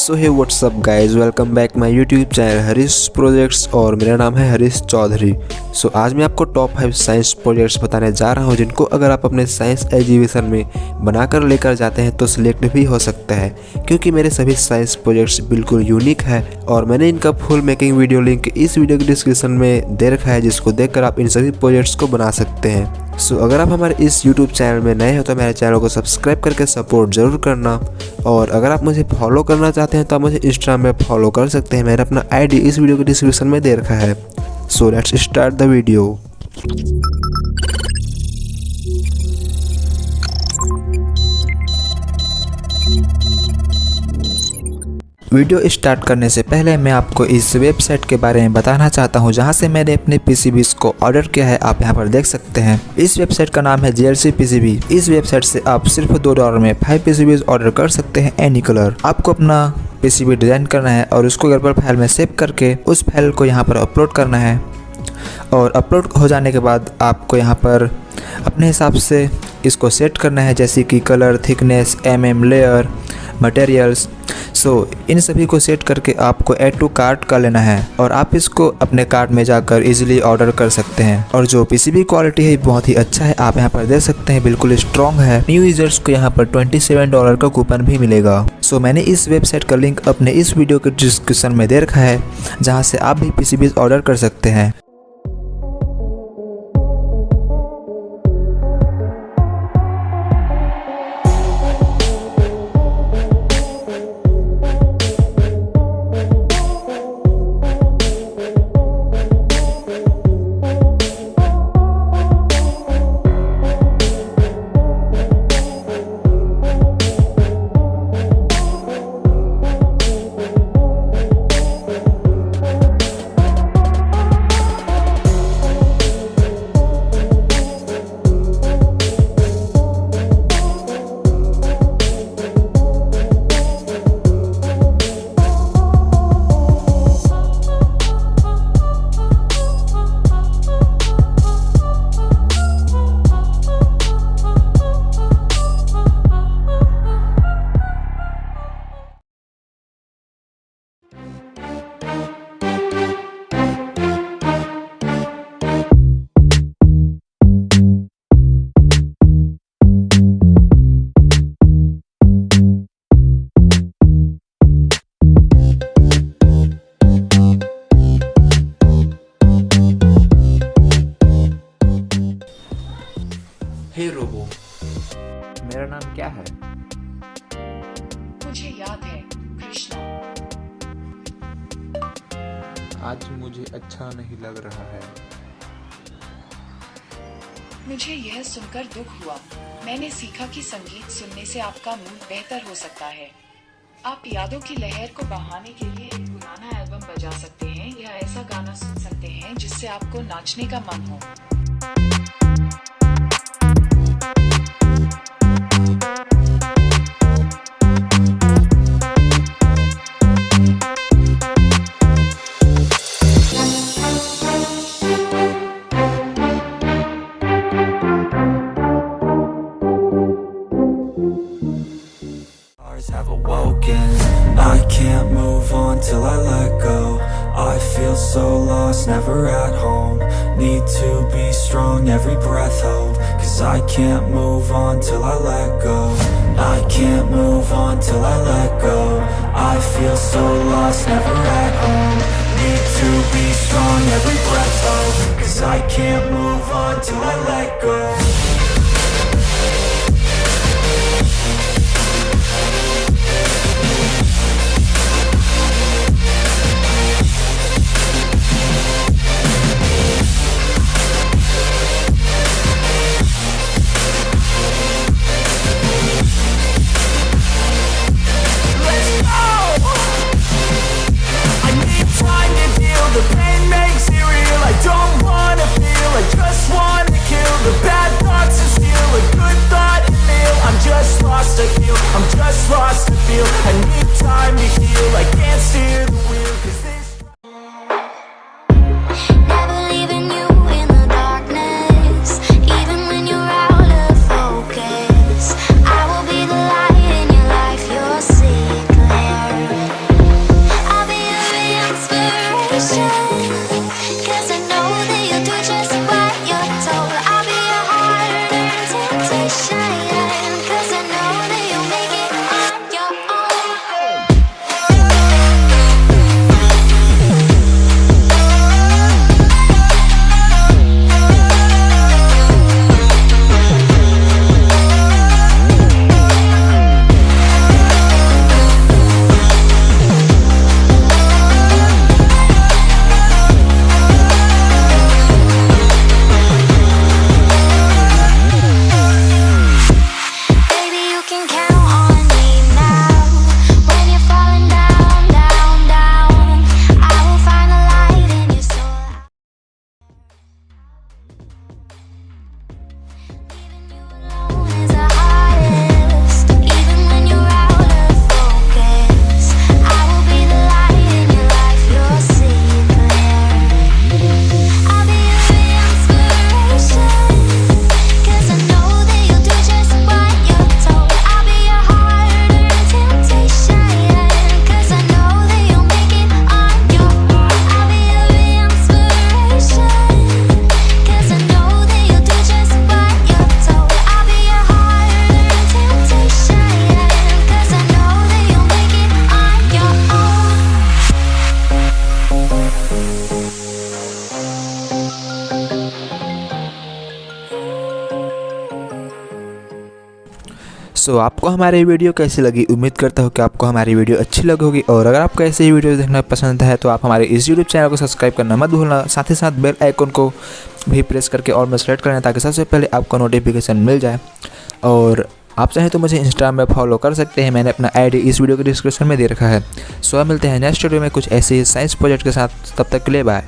So hey what's up guys, welcome back my YouTube channel Harish projects और मेरा नाम है हरीश चौधरी। सो आज मैं आपको टॉप 5 साइंस प्रोजेक्ट्स बताने जा रहा हूं जिनको अगर आप अपने साइंस एग्जीबिशन में बनाकर लेकर जाते हैं तो सिलेक्ट भी हो सकता है, क्योंकि मेरे सभी साइंस प्रोजेक्ट्स बिल्कुल यूनिक है और मैंने इनका फुल मेकिंग वीडियो लिंक इस वीडियो के डिस्क्रिप्शन में दे रखा है, जिसको देखकर आप इन सभी प्रोजेक्ट्स को बना सकते हैं। सो अगर आप हमारे इस YouTube चैनल में नए हो तो मेरे चैनल को सब्सक्राइब करके सपोर्ट जरूर करना, और अगर आप मुझे फॉलो करना चाहते हैं तो आप मुझे इंस्टाग्राम में फॉलो कर सकते हैं। मैंने अपना आईडी इस वीडियो के डिस्क्रिप्शन में दे रखा है। So let's start the video. Video start करने से पहले मैं आपको इस वेबसाइट के बारे में बताना चाहता हूं जहां से मैंने अपने पीसीबीज को ऑर्डर किया है। आप यहां पर देख सकते हैं, इस वेबसाइट का नाम है JLC PCB। इस वेबसाइट से आप सिर्फ $2 में 5 पीसीबीज ऑर्डर कर सकते हैं, एनी कलर। आपको अपना पीसीबी डिजाइन करना है और उसको गरबर फाइल में सेव करके उस फाइल को यहाँ पर अपलोड करना है, और अपलोड हो जाने के बाद आपको यहाँ पर अपने हिसाब से इसको सेट करना है, जैसे कि कलर, थिकनेस, लेयर, मटेरियल्स। इन सभी को सेट करके आपको ऐड टू कार्ट कर लेना है और आप इसको अपने कार्ट में जाकर इजीली ऑर्डर कर सकते हैं। और जो पीसीबी क्वालिटी है बहुत ही अच्छा है, आप यहाँ पर देख सकते हैं, बिल्कुल स्ट्रॉन्ग है। न्यू यूजर्स को यहाँ पर $27 का कूपन भी मिलेगा। मैंने इस वेबसाइट का लिंक अपने इस वीडियो के डिस्क्रिप्शन में दे रखा है, जहाँ से आप भी पीसीबी ऑर्डर कर सकते हैं। हे रोबो, मेरा नाम क्या है? मुझे याद है, कृष्णा। आज मुझे अच्छा नहीं लग रहा है। मुझे यह सुनकर दुख हुआ। मैंने सीखा कि संगीत सुनने से आपका मूड बेहतर हो सकता है। आप यादों की लहर को बहाने के लिए एक पुराना एल्बम बजा सकते हैं या ऐसा गाना सुन सकते हैं जिससे आपको नाचने का मन हो। Have awoken, I can't move on till I let go. I feel so lost, never at home. Need to be strong, every breath hold. 'Cause I can't move on till I let go. I can't move on till I let go. I feel so lost, never at home. Need to be strong, every breath hold. 'Cause I can't move on till I let go. The pain makes it real. I don't wanna feel, I just wanna kill the bad thoughts सो आपको हमारी video कैसी लगी? उम्मीद करता हूँ कि आपको हमारी वीडियो अच्छी लगी होगी, और अगर आपको ऐसे ही वीडियो देखना पसंद है तो आप हमारे इस यूट्यूब चैनल को सब्सक्राइब करना मत भूलना। साथ ही साथ बेल आइकन को भी प्रेस करके और में सेलेक्ट करना, ताकि सबसे पहले आपको नोटिफिकेशन मिल जाए। और आप चाहें तो मुझे इंस्टाग्राम में फॉलो कर सकते हैं, मैंने अपना आईडी इस वीडियो के डिस्क्रिप्शन में दे रखा है। सो मिलते हैं नेक्स्ट वीडियो में कुछ ऐसे ही साइंस प्रोजेक्ट के साथ, तब तक के लिए बाय।